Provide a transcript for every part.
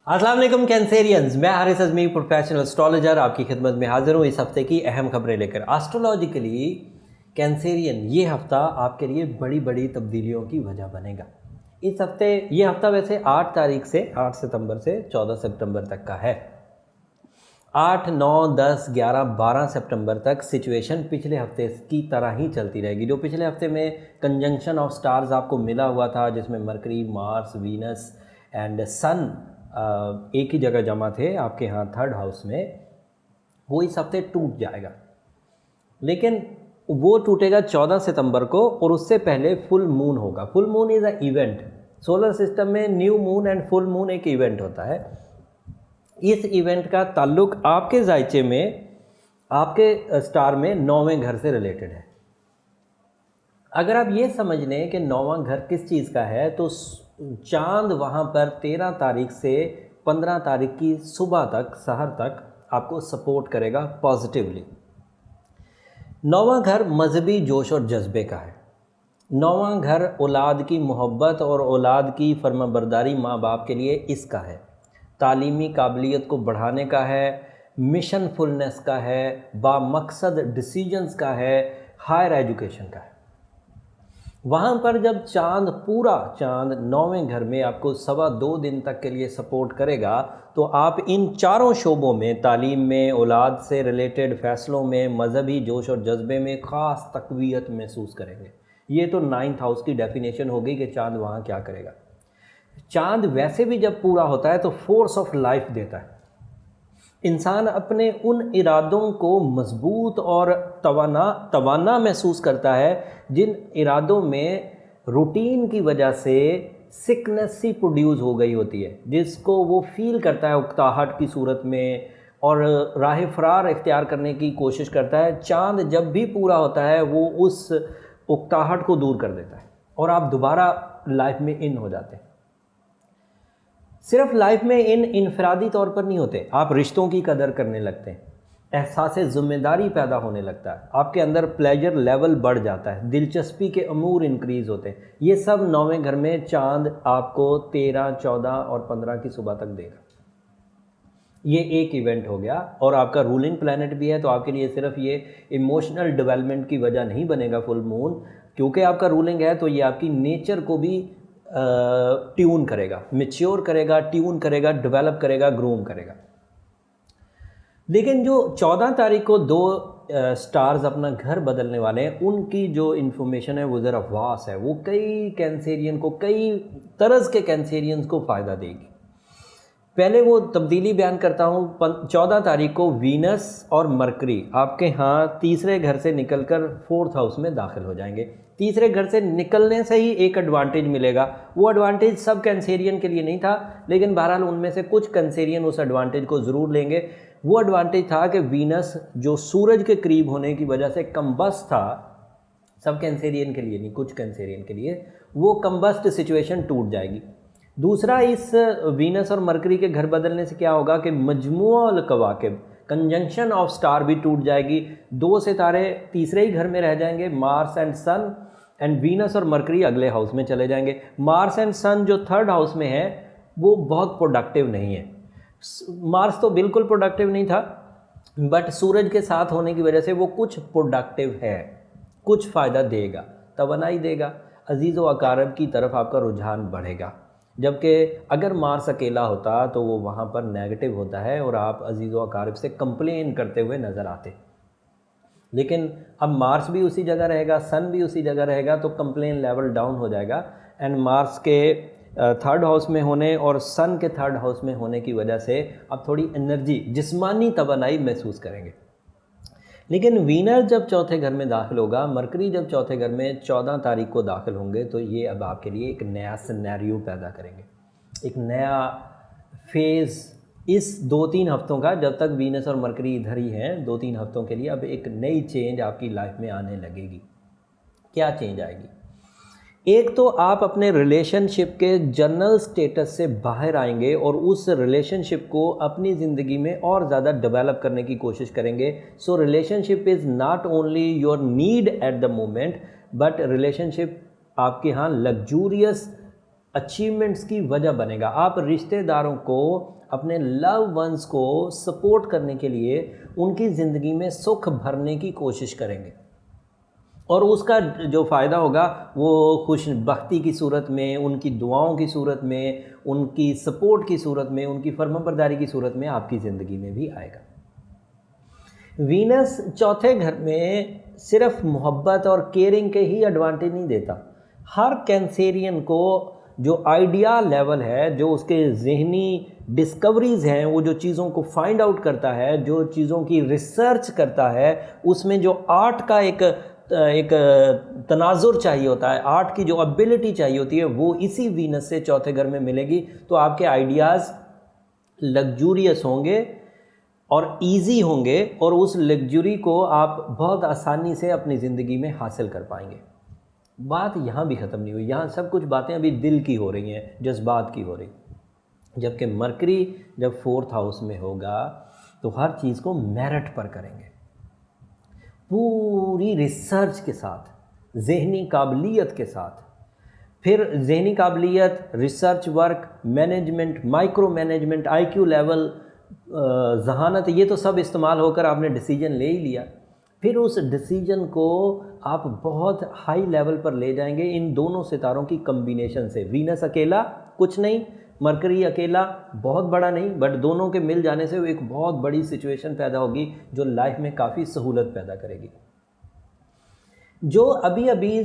अस्सलाम वालेकुम कैंसेरियंस, मैं हारिस अज़मी प्रोफेशनल एस्ट्रोलॉजर आपकी खिदमत में हाजिर हूँ इस हफ्ते की अहम खबरें लेकर। एस्ट्रोलॉजिकली कैंसेरियन ये हफ़्ता आपके लिए बड़ी बड़ी तब्दीलियों की वजह बनेगा। इस हफ्ते ये हफ़्ता वैसे 8 सितंबर से 14 सितंबर तक का है। 8, 9, 10, 11, 12 सितंबर तक सिचुएशन पिछले हफ्ते की तरह ही चलती रहेगी। जो पिछले हफ्ते में कंजंक्शन ऑफ स्टार्स आपको मिला हुआ था, जिसमें मरकरी, मार्स, वीनस एंड सन एक ही जगह जमा थे आपके यहाँ थर्ड हाउस में, वो इस हफ्ते टूट जाएगा। लेकिन वो टूटेगा 14 सितंबर को और उससे पहले फुल मून होगा। Full moon is a event. Solar system में new moon and full moon एक इवेंट होता है। इस इवेंट का ताल्लुक आपके जायचे में, आपके स्टार में 9वें घर से रिलेटेड है। अगर आप ये समझ लें कि 9वां घर किस चीज़ का है, तो चांद वहाँ पर 13 तारीख से 15 तारीख की सुबह तक, सहर तक आपको सपोर्ट करेगा पॉजिटिवली। 9वां घर मजहबी जोश और जज्बे का है। 9वां घर औलाद की मोहब्बत और औलाद की फर्माबरदारी माँ बाप के लिए इसका है। तालीमी काबिलियत को बढ़ाने का है, मिशन फुलनेस का है, बामकसद डिसीजंस का है, हायर एजुकेशन का है। वहाँ पर जब पूरा चांद 9वें घर में आपको 2.25 दिन तक के लिए सपोर्ट करेगा, तो आप इन चारों शोबों में, तालीम में, औलाद से रिलेटेड फ़ैसलों में, मजहबी जोश और जज्बे में ख़ास तक़वियत महसूस करेंगे। ये तो 9th हाउस की डेफिनेशन होगी कि चांद वहाँ क्या करेगा। चांद वैसे भी जब पूरा होता है तो फोर्स ऑफ लाइफ देता है। इंसान अपने उन इरादों को मजबूत और तवाना महसूस करता है जिन इरादों में रूटीन की वजह से सिकनेस सी प्रोड्यूस हो गई होती है, जिसको वो फील करता है उकताहट की सूरत में और राह फरार इख्तियार करने की कोशिश करता है। चांद जब भी पूरा होता है वो उस उकताहट को दूर कर देता है और आप दोबारा लाइफ में इन हो जाते हैं। सिर्फ लाइफ में इन इनफरादी तौर पर नहीं होते, आप रिश्तों की कदर करने लगते हैं, एहसास ज़िम्मेदारी पैदा होने लगता है, आपके अंदर प्लेजर लेवल बढ़ जाता है, दिलचस्पी के अमूर इंक्रीज़ होते हैं। ये सब 9वें घर में चांद आपको 13, 14 और 15 की सुबह तक देगा। ये एक इवेंट हो गया और आपका रूलिंग प्लैनेट भी है, तो आपके लिए सिर्फ ये इमोशनल डेवलपमेंट की वजह नहीं बनेगा फुल मून, क्योंकि आपका रूलिंग है तो ये आपकी नेचर को भी ट्यून करेगा, मैच्योर करेगा, ट्यून करेगा, डेवलप करेगा, ग्रूम करेगा। लेकिन जो 14 तारीख को 2 स्टार्स अपना घर बदलने वाले हैं, उनकी जो इन्फॉर्मेशन है वो ज़रा वास है। वो कई कैंसेरियन को, कई तरह के कैंसेरियंस को फ़ायदा देगी। पहले वो तब्दीली बयान करता हूँ। 14 तारीख को वीनस और मरकरी आपके यहाँ तीसरे घर से निकलकर 4th हाउस में दाखिल हो जाएंगे। तीसरे घर से निकलने से ही एक एडवांटेज मिलेगा। वो एडवांटेज सब कैंसेरियन के लिए नहीं था, लेकिन बहरहाल उनमें से कुछ कैंसेरियन उस एडवांटेज को ज़रूर लेंगे। वो एडवांटेज था कि वीनस जो सूरज के करीब होने की वजह से कम्बस्ट था, सब कैंसेरियन के लिए नहीं, कुछ कैंसेरियन के लिए, वो कम्बस्ट सिचुएशन टूट जाएगी। दूसरा, इस वीनस और मरकरी के घर बदलने से क्या होगा कि मजमुअल कवाकिब, कंजंक्शन ऑफ स्टार भी टूट जाएगी। 2 सितारे तीसरे ही घर में रह जाएंगे, Mars and Sun, and Venus और मरकरी अगले हाउस में चले जाएंगे। मार्स एंड सन जो 3rd हाउस में है वो बहुत प्रोडक्टिव नहीं है। मार्स तो बिल्कुल प्रोडक्टिव नहीं था, बट सूरज के साथ होने की वजह से वो कुछ प्रोडक्टिव है, कुछ फ़ायदा देगा, तवानाई देगा, अजीज़ व अकारब की तरफ आपका रुझान बढ़ेगा। जबकि अगर मार्स अकेला होता तो वो वहाँ पर नेगेटिव होता है और आप अजीज़ व अकारब से कंप्लेन करते हुए नज़र आते। लेकिन अब मार्स भी उसी जगह रहेगा, सन भी उसी जगह रहेगा, तो कंप्लेन लेवल डाउन हो जाएगा। एंड मार्स के 3rd हाउस में होने और सन के 3rd हाउस में होने की वजह से आप थोड़ी एनर्जी, जिस्मानी तवानाई महसूस करेंगे। लेकिन वीनस जब 4थे घर में दाखिल होगा, मरकरी जब 4थे घर में 14 तारीख को दाखिल होंगे, तो ये अब आपके लिए एक नया सिनेरियो पैदा करेंगे, एक नया फेज़। इस 2-3 हफ्तों का, जब तक वीनस और मरकरी इधर ही हैं, 2-3 हफ्तों के लिए अब एक नई चेंज आपकी लाइफ में आने लगेगी। क्या चेंज आएगी? एक तो आप अपने रिलेशनशिप के जनरल स्टेटस से बाहर आएंगे और उस रिलेशनशिप को अपनी ज़िंदगी में और ज़्यादा डेवलप करने की कोशिश करेंगे। So relationship is not only your need at the moment, but relationship आपके यहाँ लग्जूरियस अचीवमेंट्स की वजह बनेगा। आप रिश्तेदारों को अपने लव वंस को सपोर्ट करने के लिए उनकी ज़िंदगी में सुख भरने की कोशिश करेंगे, और उसका जो फ़ायदा होगा वो खुशबख्ती की सूरत में, उनकी दुआओं की सूरत में, उनकी सपोर्ट की सूरत में, उनकी फर्माबरदारी की सूरत में आपकी ज़िंदगी में भी आएगा। वीनस चौथे घर में सिर्फ मोहब्बत और केयरिंग के ही एडवांटेज नहीं देता। हर कैंसेरियन को जो आइडिया लेवल है, जो उसके ज़हनी डिस्कवरीज़ हैं, वो जो चीज़ों को फाइंड आउट करता है, जो चीज़ों की रिसर्च करता है, उसमें जो आर्ट का एक तनाजुर चाहिए होता है, आर्ट की जो एबिलिटी चाहिए होती है, वो इसी वीनस से चौथे घर में मिलेगी। तो आपके आइडियाज़ लग्जूरियस होंगे और इजी होंगे, और उस लग्जरी को आप बहुत आसानी से अपनी ज़िंदगी में हासिल कर पाएंगे। बात यहाँ भी ख़त्म नहीं हुई, यहाँ सब कुछ बातें अभी दिल की हो रही हैं, जज्बात की हो रही। जबकि मरकरी जब 4th हाउस में होगा तो हर चीज़ को मेरिट पर करेंगे, पूरी रिसर्च के साथ, ज़हनी काबिलियत के साथ। फिर ज़हनी काबिलियत, research work, management, micro management, IQ level, जहानत, ये तो सब इस्तेमाल होकर आपने डिसीजन ले ही लिया। फिर उस डिसीजन को आप बहुत हाई लेवल पर ले जाएंगे इन दोनों सितारों की कम्बिनेशन से। वीनस अकेला कुछ नहीं, मरकरी अकेला बहुत बड़ा नहीं, बट दोनों के मिल जाने से वो एक बहुत बड़ी सिचुएशन पैदा होगी जो लाइफ में काफ़ी सहूलत पैदा करेगी। जो अभी अभी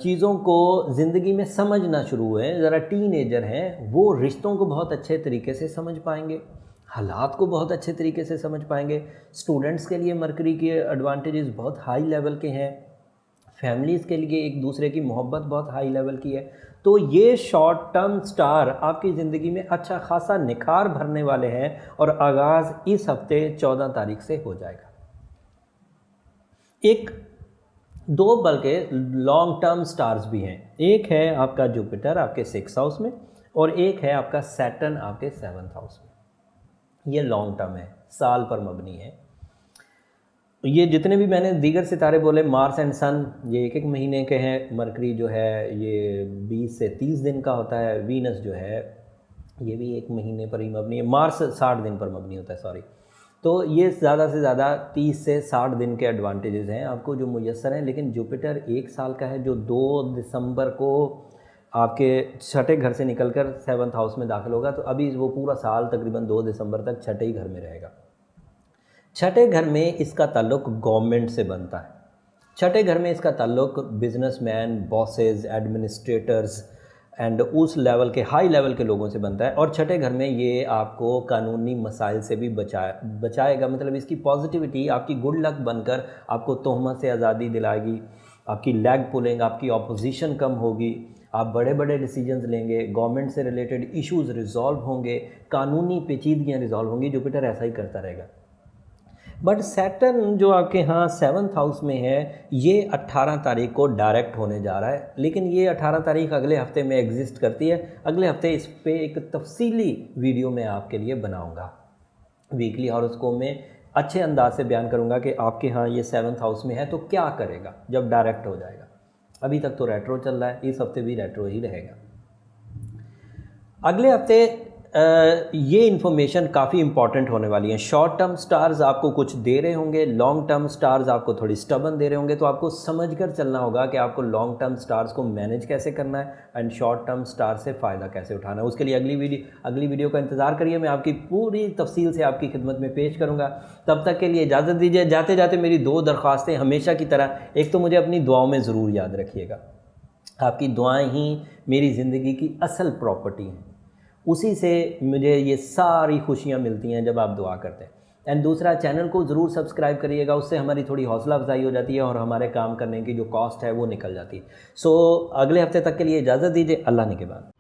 चीज़ों को ज़िंदगी में समझना शुरू हुए हैं, ज़रा टीनेजर हैं, वो रिश्तों को बहुत अच्छे तरीके से समझ पाएंगे, हालात को बहुत अच्छे तरीके से समझ पाएंगे। स्टूडेंट्स के लिए मरकरी के एडवांटेजेस बहुत हाई लेवल के हैं, फैमिलीज़ के लिए एक दूसरे की मोहब्बत बहुत हाई लेवल की है। तो ये शॉर्ट टर्म स्टार आपकी ज़िंदगी में अच्छा खासा निखार भरने वाले हैं, और आगाज़ इस हफ्ते 14 तारीख से हो जाएगा। एक दो बल्कि लॉन्ग टर्म स्टार्स भी हैं, एक है आपका जुपिटर आपके 6th हाउस में, और एक है आपका सैटर्न आपके 7th हाउस में। ये लॉन्ग टर्म है, साल पर मबनी है। ये जितने भी मैंने दीगर सितारे बोले, मार्स एंड सन, ये एक महीने के हैं। मरकरी जो है ये 20 से 30 दिन का होता है। वीनस जो है ये भी एक महीने पर ही मबनी है। मार्स 60 दिन पर मबनी होता है, सॉरी। तो ये ज़्यादा से ज़्यादा 30 से 60 दिन के एडवांटेजेस हैं आपको जो मुयस्सर हैं। लेकिन जुपिटर 1 साल का है, जो 2 दिसंबर को आपके 6ठे घर से निकलकर 7th हाउस में दाखिल होगा। तो अभी वो पूरा साल तकरीबन 2 दिसंबर तक 6ठे ही घर में रहेगा। 6ठे घर में इसका ताल्लुक़ गवर्नमेंट से बनता है। 6ठे घर में इसका ताल्लुक़ बिजनेसमैन, बॉसेस, एडमिनिस्ट्रेटर्स एंड उस लेवल के, हाई लेवल के लोगों से बनता है। और 6ठे घर में ये आपको कानूनी मसाइल से भी बचाएगा। मतलब इसकी पॉजिटिविटी आपकी गुड लक बनकर आपको तोहमत से आज़ादी दिलाएगी, आपकी लैग पुलिंग, आपकी ऑपोजिशन कम होगी, आप बड़े बड़े डिसीजंस लेंगे, गवर्नमेंट से रिलेटेड इश्यूज़ रिजॉल्व होंगे, कानूनी पेचीदगियाँ रिजॉल्व होंगी। जुपिटर ऐसा ही करता रहेगा। बट सैटर्न जो आपके यहाँ 7th हाउस में है, ये 18 तारीख को डायरेक्ट होने जा रहा है। लेकिन ये 18 तारीख अगले हफ्ते में एग्जिस्ट करती है। अगले हफ्ते इस पे एक तफसीली वीडियो मैं आपके लिए बनाऊंगा। वीकली हॉरोस्कोप में अच्छे अंदाज से बयान करूंगा कि आपके यहाँ ये 7th हाउस में है तो क्या करेगा जब डायरेक्ट हो जाएगा। अभी तक तो रेट्रो चल रहा है, इस हफ्ते भी रेट्रो ही रहेगा। अगले हफ्ते ये इन्फॉर्मेशन काफ़ी इंपॉर्टेंट होने वाली है। शॉर्ट टर्म स्टार्स आपको कुछ दे रहे होंगे, लॉन्ग टर्म स्टार्स आपको थोड़ी स्टबन दे रहे होंगे। तो आपको समझकर चलना होगा कि आपको लॉन्ग टर्म स्टार्स को मैनेज कैसे करना है एंड शॉर्ट टर्म स्टार से फ़ायदा कैसे उठाना है। उसके लिए अगली वीडियो का इंतज़ार करिए, मैं आपकी पूरी तफसील से आपकी खिदमत में पेश करूँगा। तब तक के लिए इजाज़त दीजिए। जाते जाते मेरी 2 दरख्वास्तें हमेशा की तरह, एक तो मुझे अपनी दुआओं में ज़रूर याद रखिएगा। आपकी दुआएँ ही मेरी ज़िंदगी की असल प्रॉपर्टी हैं, उसी से मुझे ये सारी खुशियाँ मिलती हैं जब आप दुआ करते हैं। एंड दूसरा, चैनल को ज़रूर सब्सक्राइब करिएगा, उससे हमारी थोड़ी हौसला अफजाई हो जाती है और हमारे काम करने की जो कॉस्ट है वो निकल जाती है। सो अगले हफ्ते तक के लिए इजाज़त दीजिए। अल्लाह ने के बाद।